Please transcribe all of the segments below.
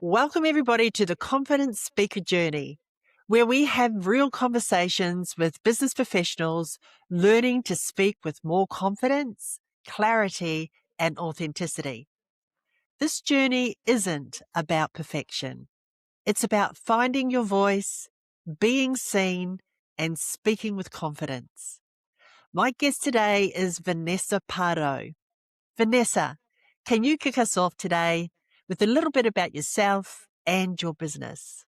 Welcome, everybody, to the Confident Speaker Journey, where we have real conversations with business professionals learning to speak with more confidence, clarity, and authenticity. This journey isn't about perfection. It's about finding your voice, being seen, and speaking with confidence. My guest today is Vanessa Pardo. Vanessa, can you kick us off today with a little bit about yourself and your business?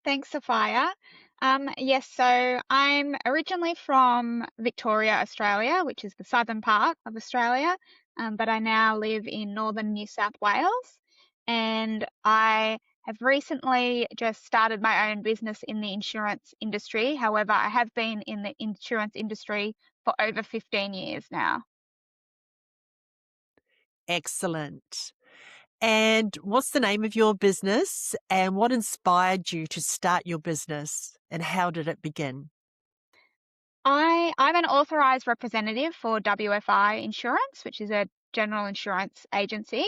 Thanks, Sophia. Yes, so I'm originally from Victoria, Australia, which is the southern part of Australia, but I now live in northern New South Wales. And I have recently just started my own business in the insurance industry. However, I have been in the insurance industry for over 15 years now. Excellent. And what's the name of your business and what inspired you to start your business and how did it begin? I'm an authorised representative for WFI Insurance, which is a general insurance agency.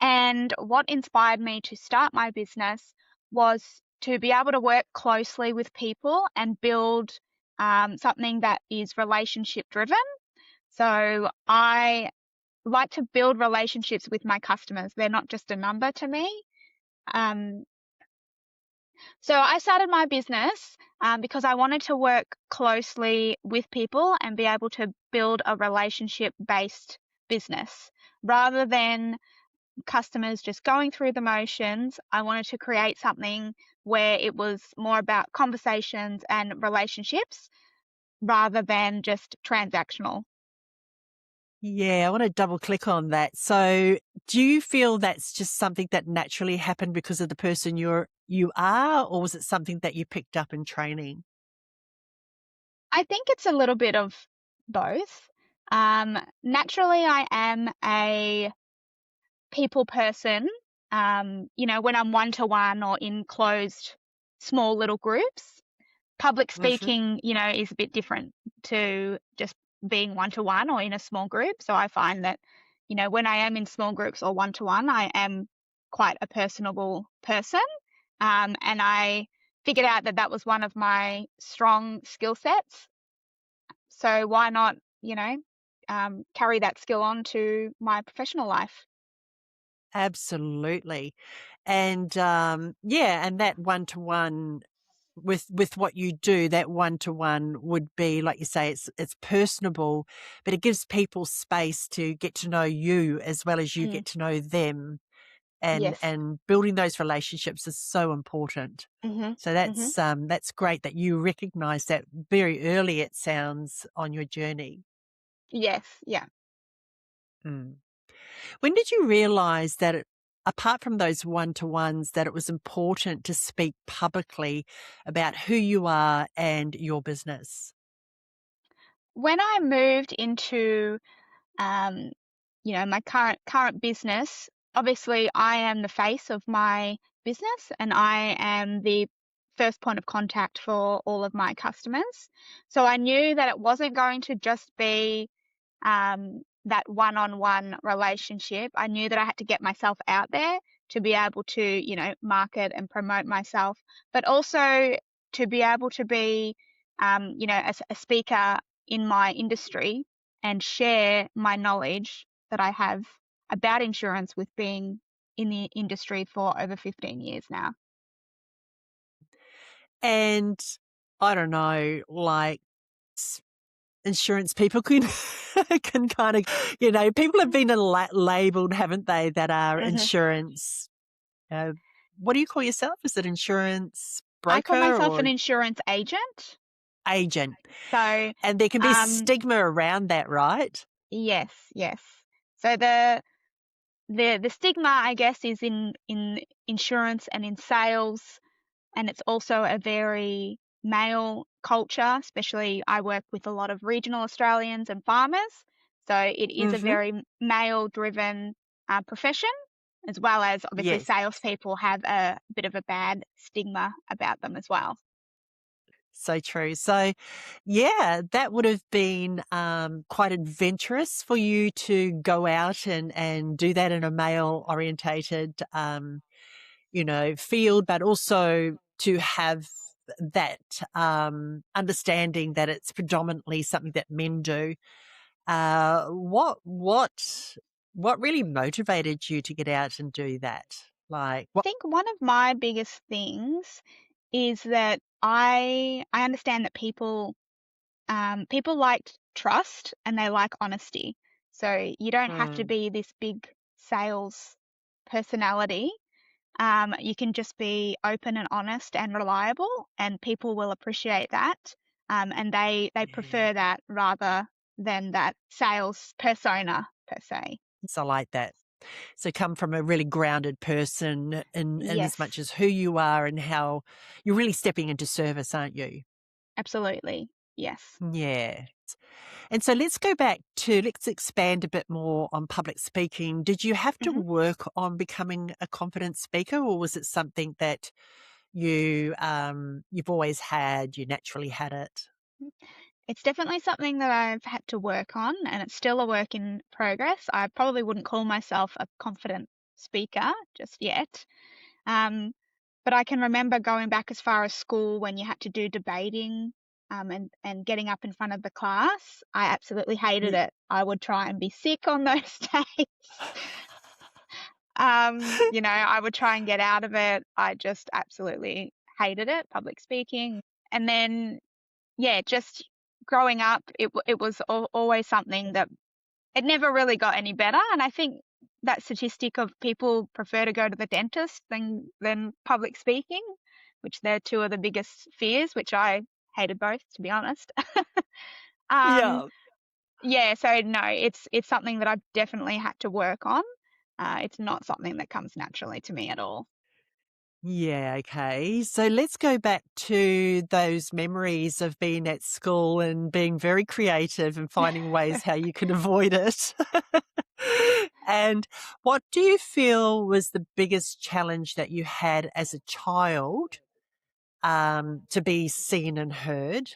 And what inspired me to start my business was to be able to work closely with people and build something that is relationship driven. So I like to build relationships with my customers. They're not just a number to me. Um, so I started my business because I wanted to work closely with people and be able to build a relationship-based business rather than customers just going through the motions. I wanted to create something where it was more about conversations and relationships rather than just transactional. Yeah, I want to double click on that. So, do you feel that's just something that naturally happened because of the person you are, or was it something that you picked up in training? I think it's a little bit of both. Naturally, I am a people person. When I'm one to one or in closed, small little groups, public Hmm. speaking, is a bit different to just being one to one or in a small group. So I find that, when I am in small groups or one to one, I am quite a personable person. And I figured out that that was one of my strong skill sets. So why not, carry that skill on to my professional life? Absolutely. And yeah, and that one to one with what you do, that one to one would be like you say, it's personable, but it gives people space to get to know you as well as you Mm, get to know them, and yes. and building those relationships is so important. Mhm. So Mhm. that's great that you recognize that very early, it sounds, on your journey. Yes. Yeah. Mm. When did you realize that apart from those one-to-ones, that it was important to speak publicly about who you are and your business? When I moved into um, my current business, obviously I am the face of my business and I am the first point of contact for all of my customers. So I knew that it wasn't going to just be that one-on-one relationship. I knew that I had to get myself out there to be able to, market and promote myself, but also to be able to be, a speaker in my industry and share my knowledge that I have about insurance with being in the industry for over 15 years now. And I don't know, like insurance people can can kind of, people have been labeled, haven't they, that are Hmm. insurance. Uh, what do you call yourself? Is it insurance I call broker myself or an insurance agent. agent? So, And there can be um, stigma around that, right? yes, yes. So the stigma, I guess, is in insurance and in sales, and it's also a very male culture. Especially, I work with a lot of regional Australians and farmers, so it is a Hmm. very male-driven profession, as well as obviously Yes. salespeople have a bit of a bad stigma about them as well. So true. So, yeah, that would have been quite adventurous for you to go out and do that in a male orientated field, but also to have that understanding that it's predominantly something that men do. What really motivated you to get out and do that? Like I what? think one of my biggest things is that I understand that people like trust and they like honesty. So you don't have to Mm, be this big sales personality. You can just be open and honest and reliable, and people will appreciate that. And they yeah. prefer that rather than that sales persona per se. So I like that. So come from a really grounded person in as much Yes, as who you are and how you're really stepping into service, aren't you? absolutely. Yes. Yeah. And so let's expand a bit more on public speaking. Did you have to hmm work on becoming a confident speaker, or was it something that you've always had, you naturally had it? It's definitely something that I've had to work on, and it's still a work in progress. I probably wouldn't call myself a confident speaker just yet. Um, but I can remember going back as far as school when you had to do debating, and getting up in front of the class. I absolutely hated Ye it. I would try and be sick on those days. I would try and get out of it. I just absolutely hated it, public speaking. And then, yeah, just growing up, it was always something that it never really got any better. And I think that statistic of people prefer to go to the dentist than public speaking, which they're two of the biggest fears, which I hated both, to be honest. um, Yeah. yeah, so no, it's something that I've definitely had to work on. It's not something that comes naturally to me at all. Yeah, okay. So let's go back to those memories of being at school and being very creative and finding ways how you can avoid it. And what do you feel was the biggest challenge that you had as a child to be seen and heard?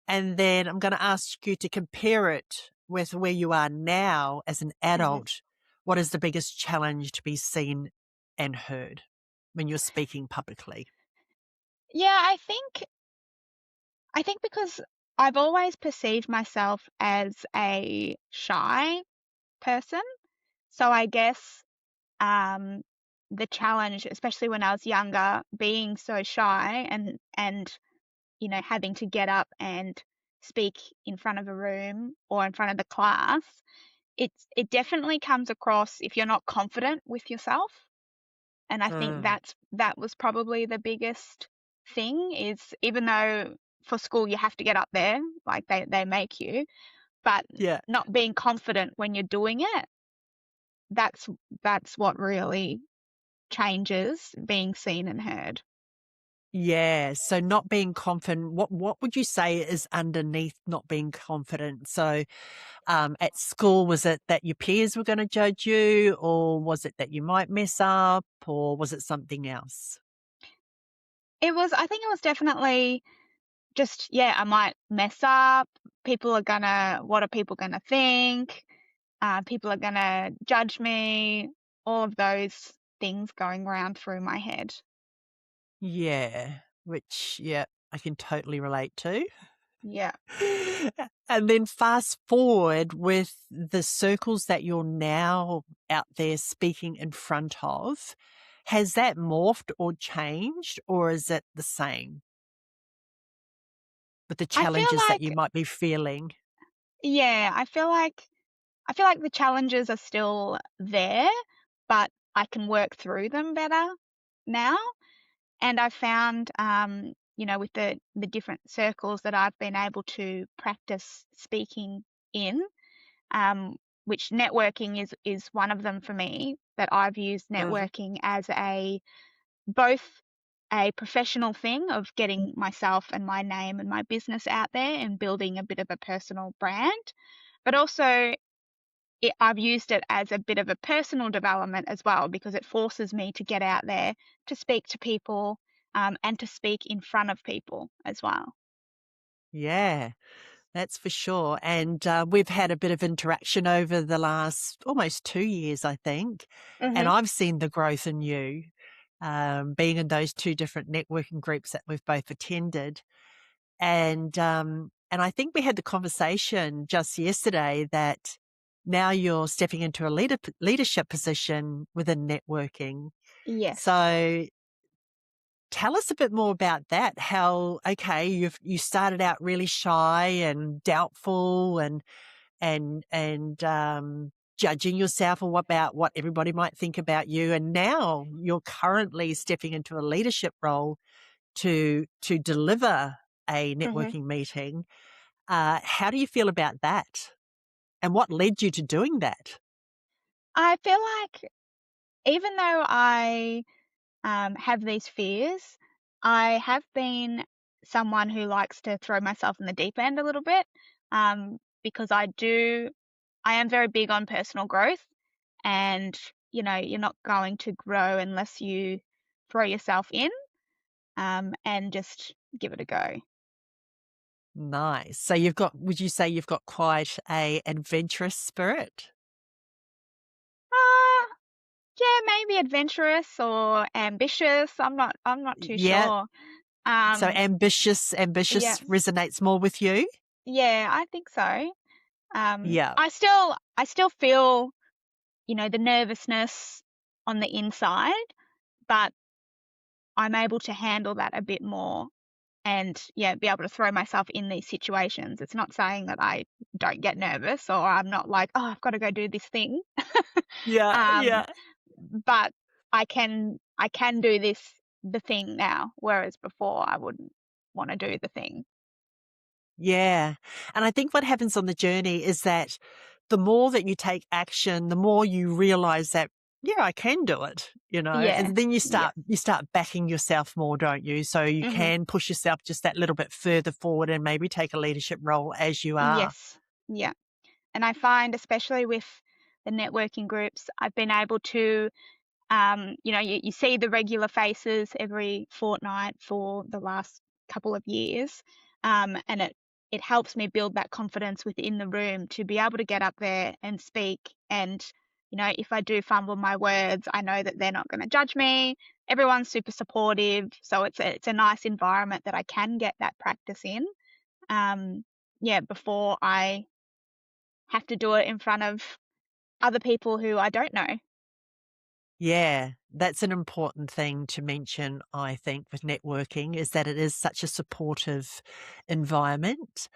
And then I'm going to ask you to compare it with where you are now as an hmm adult. What is the biggest challenge to be seen and heard when you're speaking publicly? Yeah, I think because I've always perceived myself as a shy person, so I guess um, the challenge, especially when I was younger, being so shy and having to get up and speak in front of a room or in front of the class, it definitely comes across if you're not confident with yourself. And I think Mm, that was probably the biggest thing is even though for school you have to get up there, like they make you, but yeah. not being confident when you're doing it, that's that's what really changes being seen and heard. Yeah. So not being confident, what would you say is underneath not being confident? So at school, was it that your peers were going to judge you, or was it that you might mess up, or was it something else? I think it was definitely just, yeah, I might mess up. What are people gonna think? People are gonna judge me. All of those things going around through my head. Yeah. Which, yeah, I can totally relate to. Yeah. And then fast forward with the circles that you're now out there speaking in front of, has that morphed or changed, or is it the same with the I feel challenges that you like, might be feeling? yeah, I feel like the challenges are still there, but I can work through them better now. And I found, with the different circles that I've been able to practice speaking in, um, which networking is one of them for me, that I've used Mhm. networking as both a professional thing of getting myself and my name and my business out there and building a bit of a personal brand, but also I've used it as a bit of a personal development as well because it forces me to get out there to speak to people, and to speak in front of people as well. Yeah. That's for sure. And we've had a bit of interaction over the last almost 2 years, I think. And hmm I've seen the growth in you. being in those two different networking groups that we've both attended. And I think we had the conversation just yesterday that now you're stepping into a leadership position within networking. Yes. So tell us a bit more about that. How, okay, you started out really shy and doubtful and judging yourself or about what everybody might think about you. And now you're currently stepping into a leadership role to deliver a hmm networking meeting. How do you feel about that? And what led you to doing that? I feel like even though I have these fears, I have been someone who likes to throw myself in the deep end a little bit, because I am very big on personal growth, and you're not going to grow unless you throw yourself in, and just give it a go. Nice. So would you say you've got quite a adventurous spirit? Uh, yeah, maybe adventurous or ambitious. I'm not too Yeah. sure. So Um, ambitious yes, resonates more with you? yeah, I think so. Yeah. I still feel, the nervousness on the inside, but I'm able to handle that a bit more and, yeah, be able to throw myself in these situations. It's not saying that I don't get nervous or I'm not like, "Oh, I've got to go do this thing." Yeah, Um, yeah. but I can do the thing now, whereas before I wouldn't want to do the thing. Yeah. And I think what happens on the journey is that the more that you take action, the more you realize that, yeah, I can do it, Yeah. and then you Yeah. start backing yourself more, don't you? So you Mhm. can push yourself just that little bit further forward and maybe take a leadership role as you are. Yes. Yeah. And I find especially with the networking groups, I've been able to, you see the regular faces every fortnight for the last couple of years, and it helps me build that confidence within the room to be able to get up there and speak. And if I do fumble my words, I know that they're not going to judge me. Everyone's super supportive, so it's a nice environment that I can get that practice in. Um, yeah, before I have to do it in front of other people who I don't know. Yeah, that's an important thing to mention, I think, with networking is that it is such a supportive environment,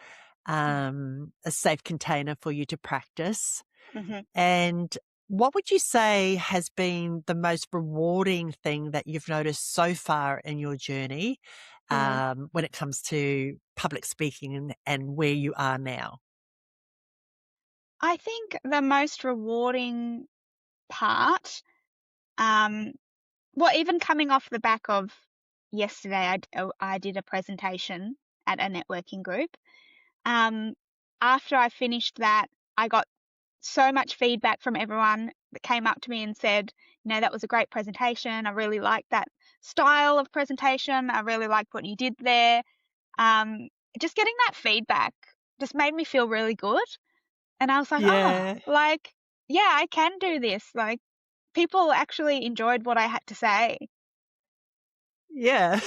a safe container for you to practice. Mhm. And what would you say has been the most rewarding thing that you've noticed so far in your journey Mm. when it comes to public speaking and where you are now? I think the most rewarding part, um, well, even coming off the back of yesterday, I did a presentation at a networking group. Um, After I finished that, I got so much feedback from everyone that came up to me and said, that was a great presentation. I really liked that style of presentation. I really liked what you did there. Um, just getting that feedback just made me feel really good. And I was like, "Oh, Yeah, like, yeah, I can do this." Like, people actually enjoyed what I had to say. yeah.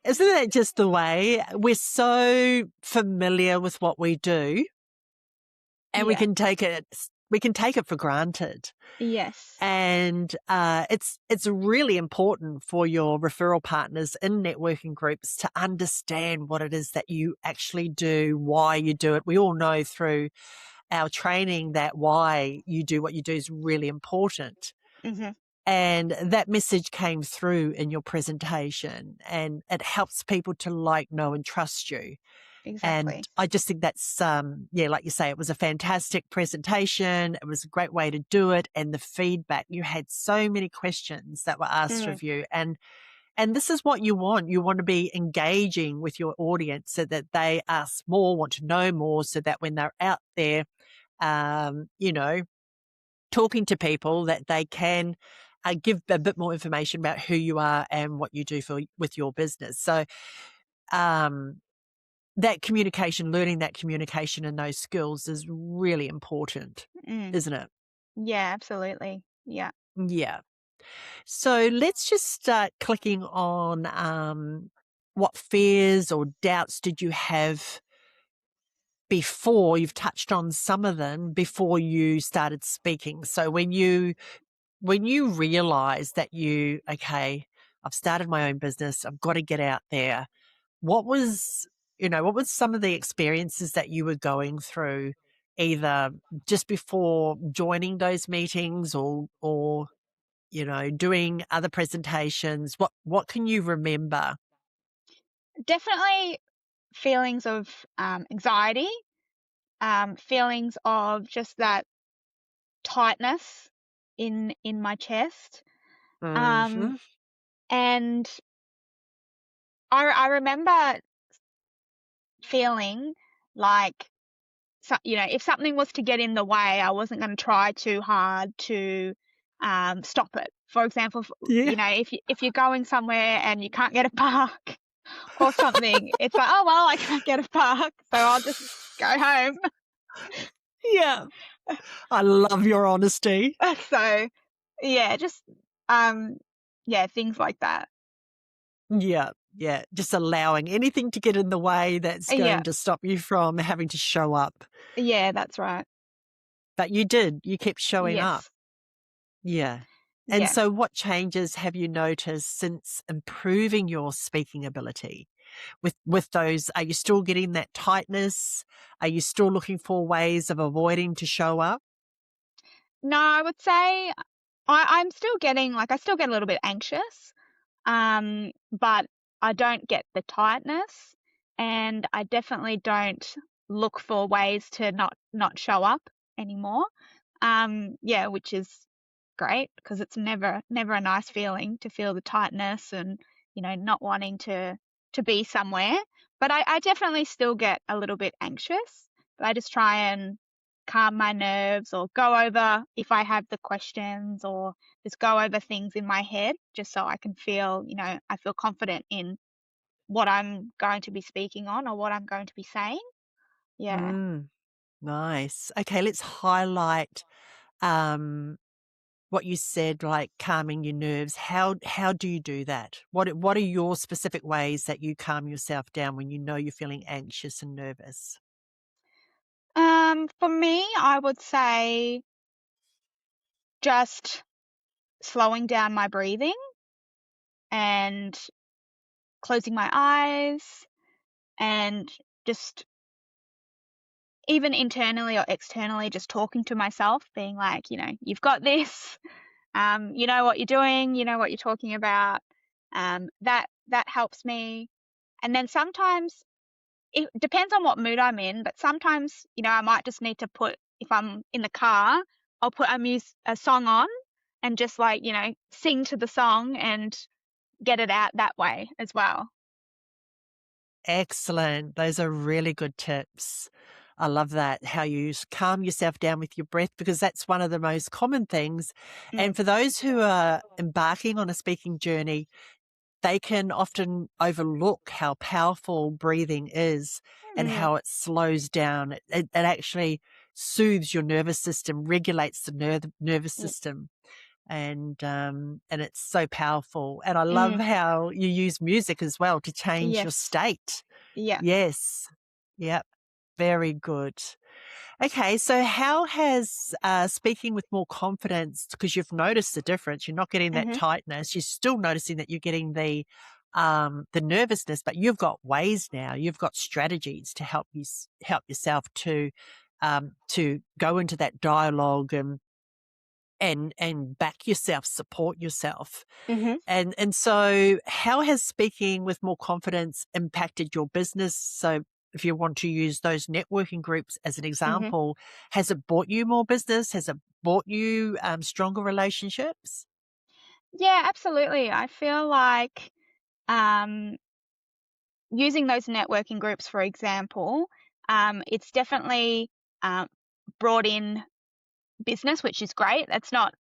Isn't that just the way? We're so familiar with what we do and Yeah. we can take it for granted. Yes. And it's really important for your referral partners in networking groups to understand what it is that you actually do, why you do it. We all know through our training that why you do what you do is really important. Mhm. And that message came through in your presentation, and it helps people to like, know, and trust you. And Exactly. I just think that's, yeah, like you say, it was a fantastic presentation. It was a great way to do it. And the feedback, you had so many questions that were asked Mm. of you. And this is what you want. You want to be engaging with your audience so that they ask more, want to know more, so that when they're out there, um, you know, talking to people that they can give a bit more information about who you are and what you do with your business. So, um, that communication, learning that communication and those skills is really important, Mm. isn't it? Yeah, absolutely. Yeah. Yeah. So let's just start clicking on what fears or doubts did you have before? You've touched on some of them before you started speaking. So when you realized that okay, I've started my own business, I've got to get out there. What was, what was some of the experiences that you were going through either just before joining those meetings or doing other presentations? What can you remember? Definitely feelings of anxiety, feelings of just that tightness in my chest. Um, Mhm. and I remember feeling like, if something was to get in the way, I wasn't going to try too hard to stop it. For example, Yeah. if you're going somewhere and you can't get a park or something, it's like, oh well, I can't get a park, so I'll just go home. Yeah. I love your honesty. So yeah, just um, yeah, things like that. Yeah, yeah, just allowing anything to get in the way that's Yeah, going to stop you from having to show up. yeah, that's right. But you did, you kept showing up. Yes, Yeah. And yeah. so what changes have you noticed since improving your speaking ability? With those, are you still getting that tightness? Are you still looking for ways of avoiding to show up? No, I would say I'm still getting, I still get a little bit anxious, but I don't get the tiredness, and I definitely don't look for ways to not show up anymore. Yeah, which is great because it's never a nice feeling to feel the tightness and, not wanting to be somewhere. But I definitely still get a little bit anxious, but I just try and calm my nerves or go over if I have the questions or just go over things in my head just so I can feel, I feel confident in what I'm going to be speaking on or what I'm going to be saying. Yeah. Mm, nice. Okay, let's highlight um what you said, like calming your nerves. How do you do that? What are your specific ways that you calm yourself down when you know you're feeling anxious and nervous? For me, I would say just slowing down my breathing and closing my eyes and just even internally or externally, just talking to myself, being like, you've got this. You know what you're doing. You know what you're talking about. That helps me. And then sometimes it depends on what mood I'm in, but sometimes, I might just need to put, if I'm in the car, I'll put a song on and just like, sing to the song and get it out that way as well. Excellent. Those are really good tips. I love that, how you calm yourself down with your breath, because that's one of the most common things. Mm, And for those who are embarking on a speaking journey, they can often overlook how powerful breathing is and mm, how it slows down. It actually soothes your nervous system, regulates the nervous mm, system, and it's so powerful. And I love mm. how you use music as well to change your Yes. state. Yeah. Yes. Yep. Very good. Okay, so how has speaking with more confidence, because you've noticed the difference, you're not getting that Mhm. tightness, you're still noticing that you're getting the nervousness, but you've got ways now, you've got strategies to help help yourself to go into that dialogue and back yourself, support yourself. Mhm. And so how has speaking with more confidence impacted your business? So if you want to use those networking groups as an Mhm. example, has it brought you more business? Has it brought you stronger relationships? Yeah, absolutely. I feel like um, using those networking groups, for example, it's definitely um, brought in business, which is great. It's not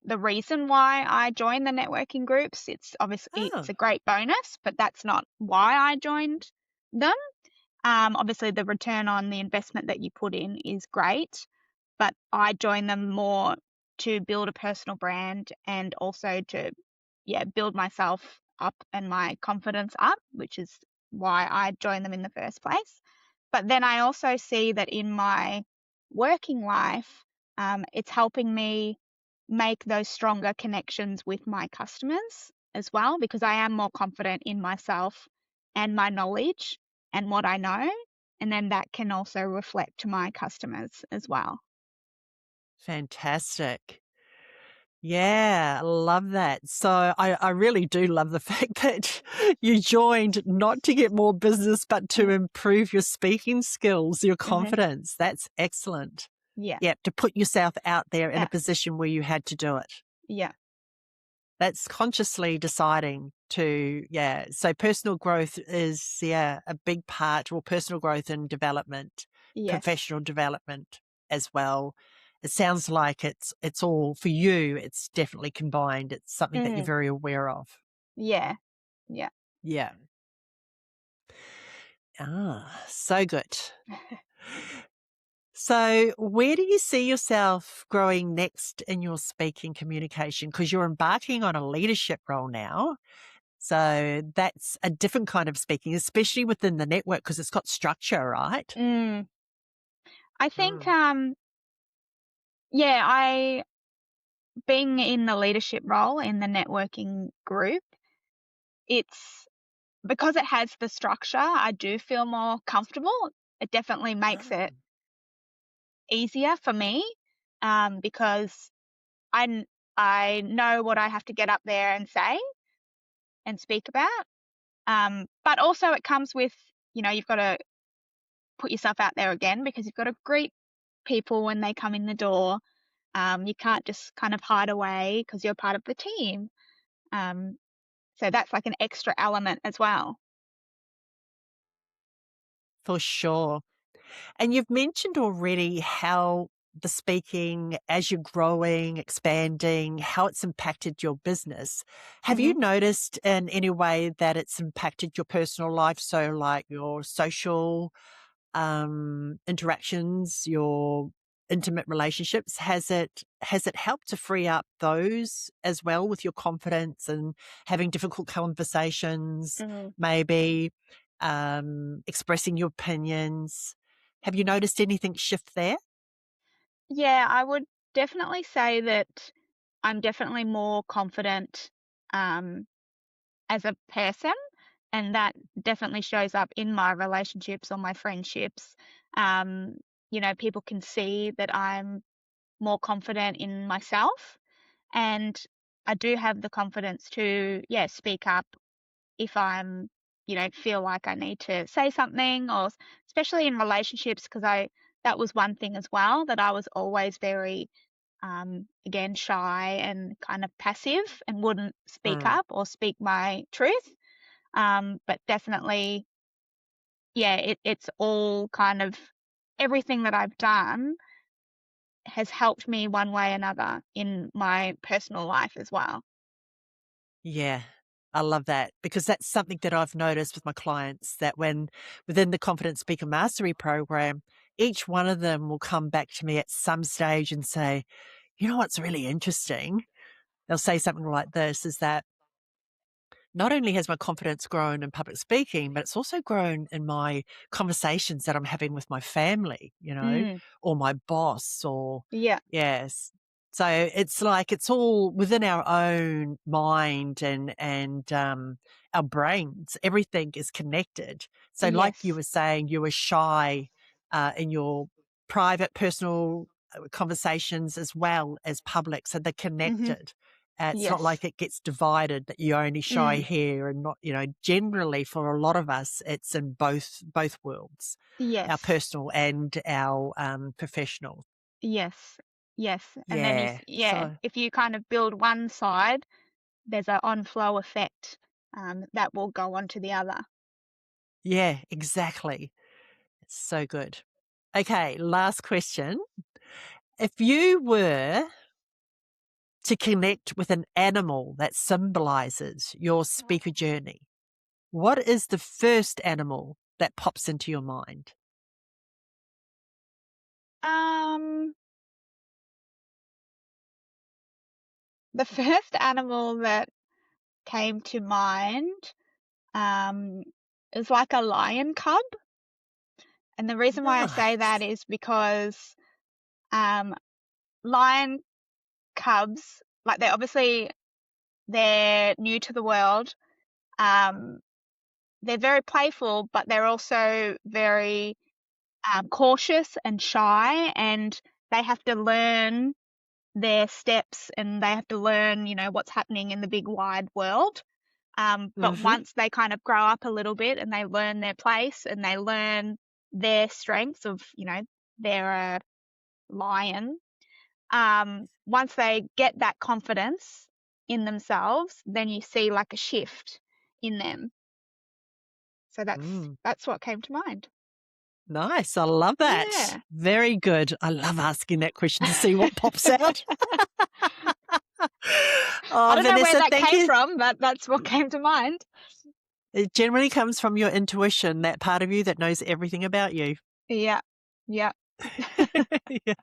the reason why I joined the networking groups. It's obviously Oh, it's a great bonus, but that's not why I joined them. Obviously, the return on the investment that you put in is great, but I joined them more to build a personal brand and also to, yeah, build myself up and my confidence up, which is why I joined them in the first place. But then I also see that in my working life, it's helping me make those stronger connections with my customers as well, because I am more confident in myself and my knowledge and what I know. And then that can also reflect to my customers as well. Fantastic. Yeah, I love that. So I really do love the fact that you joined not to get more business, but to Mm, improve your speaking skills, your mhm. confidence. That's excellent. Yeah. Yeah, to put yourself out there in a Yeah. position where you had to do it. Yeah. That's consciously deciding to, yeah. So personal growth is, yeah, a big part, or personal growth and development, Yes. professional development as well. It sounds like it's all for you. It's definitely combined. It's something that you're Mm. very aware of. Yeah. Yeah. Yeah. Ah, so good. So, where do you see yourself growing next in your speaking communication? Because you're embarking on a leadership role now. So that's a different kind of speaking, especially within the network because it's got structure, right? Mm. I think, Mm. yeah, I being in the leadership role in the networking group, it's because it has the structure, I do feel more comfortable. It definitely makes Ah, it easier for me, because I kn I know what I have to get up there and say and speak about. But also it comes with, you've gotta put yourself out there again because you've gotta greet people when they come in the door. You can't just kind of hide away because 'cause you're part of the team. Um, so that's like an extra element as well. for sure. And you've mentioned already how the speaking, as you're growing, expanding, how it's impacted your business. Have you Mhm. noticed in any way that it's impacted your personal life? So, like your social interactions, your intimate relationships, has it helped to free up those as well with your confidence and having difficult conversations, Mhm. maybe expressing your opinions? Have you noticed anything shift there? Yeah, I would definitely say that I'm definitely more confident, um, as a person, and that definitely shows up in my relationships or my friendships. Um, people can see that I'm more confident in myself, and I do have the confidence to, yeah, speak up if I'm, feel like I need to say something, or especially in relationships, because that was one thing as well, that I was always very, again, shy and kind of passive and wouldn't speak Mm. up or speak my truth. But definitely, yeah, it's all kind of everything that I've done has helped me one way or another in my personal life as well. Yeah, I love that because that's something that I've noticed with my clients that when within the Confident Speaker Mastery program, each one of them will come back to me at some stage and say, you know what's really interesting? They'll say something like this is that not only has my confidence grown in public speaking, but it's also grown in my conversations that I'm having with my family, Mm, or my boss or yeah. yes. So it's like it's all within our own mind and our brains. Everything is connected. So like you Yes. were saying, you were shy in your private, personal conversations as well as public. So they're Mhm. connected. It's not Yes. like it gets divided that you're only shy Mm. here and not, generally for a lot of us, it's in both worlds, our Yes. personal and our professional. Yes. Yes. And then Yeah. yeah, So, if you kind of build one side, there's a on flow effect, that will go on to the other. yeah, exactly. It's so good. Okay. Last question. If you were to connect with an animal that symbolizes your speaker journey, what is the first animal that pops into your mind? Um, The first animal that came to mind, um, is like a lion cub. And the reason why I say that Nice. is because, um, lion cubs, like, they're new to the world. Um, they're very playful, but they're also very, cautious and shy, and they have to learn their steps, and they have to learn, what's happening in the big wide world. But Mhm. once they kind of grow up a little bit and they learn their place and they learn their strengths of, they're a lion, once they get that confidence in themselves, then you see like a shift in them. So that's Mm. that's what came to mind. Nice. I love that. Yeah. Very good. I love asking that question to see what pops out. I Oh, don't know where Vanessa, that thank came you. from, but that's what came to mind. It generally comes from your intuition, that part of you that knows everything about you. Yeah. Yeah. Yeah.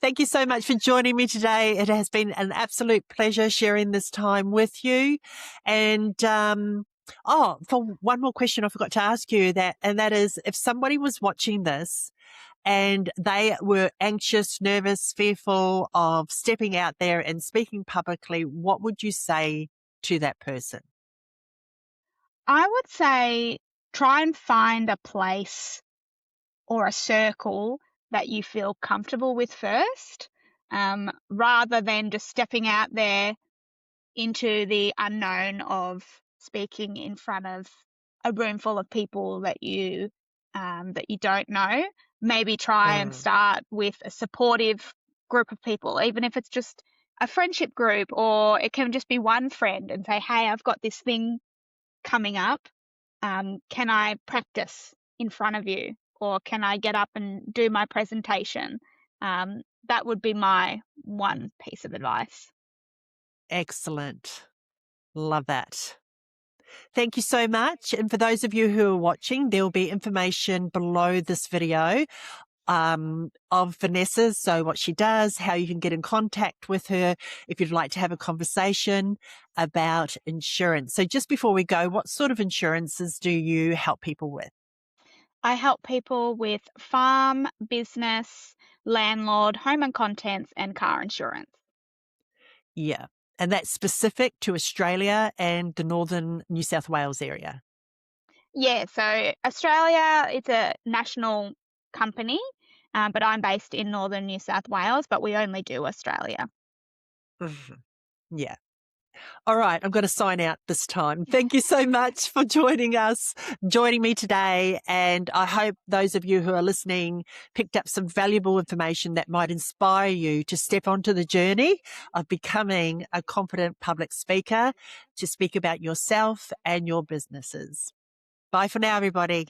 Thank you so much for joining me today. It has been an absolute pleasure sharing this time with you. And for one more question, I forgot to ask you and that is, if somebody was watching this and they were anxious, nervous, fearful of stepping out there and speaking publicly, what would you say to that person? I would say try and find a place or a circle that you feel comfortable with first, rather than just stepping out there into the unknown of speaking in front of a room full of people that you don't know. Maybe try and Mm, start with a supportive group of people, even if it's just a friendship group, or it can just be one friend, and say, "Hey, I've got this thing coming up. Can I practice in front of you? Or can I get up and do my presentation?" That would be my one piece of advice. excellent. Love that. Thank you so much. And for those of you who are watching, there will be information below this video of Vanessa. So what she does, how you can get in contact with her if you'd like to have a conversation about insurance. So just before we go, what sort of insurances do you help people with? I help people with farm, business, landlord, home and contents, and car insurance. Yeah. And that's specific to Australia and the northern New South Wales area. Yeah, so Australia, it's a national company, but I'm based in northern New South Wales, but we only do Australia. Mhm. Yeah. All right, I'm going to sign out this time. Thank you so much for joining me today. And I hope those of you who are listening picked up some valuable information that might inspire you to step onto the journey of becoming a confident public speaker to speak about yourself and your businesses. Bye for now, everybody.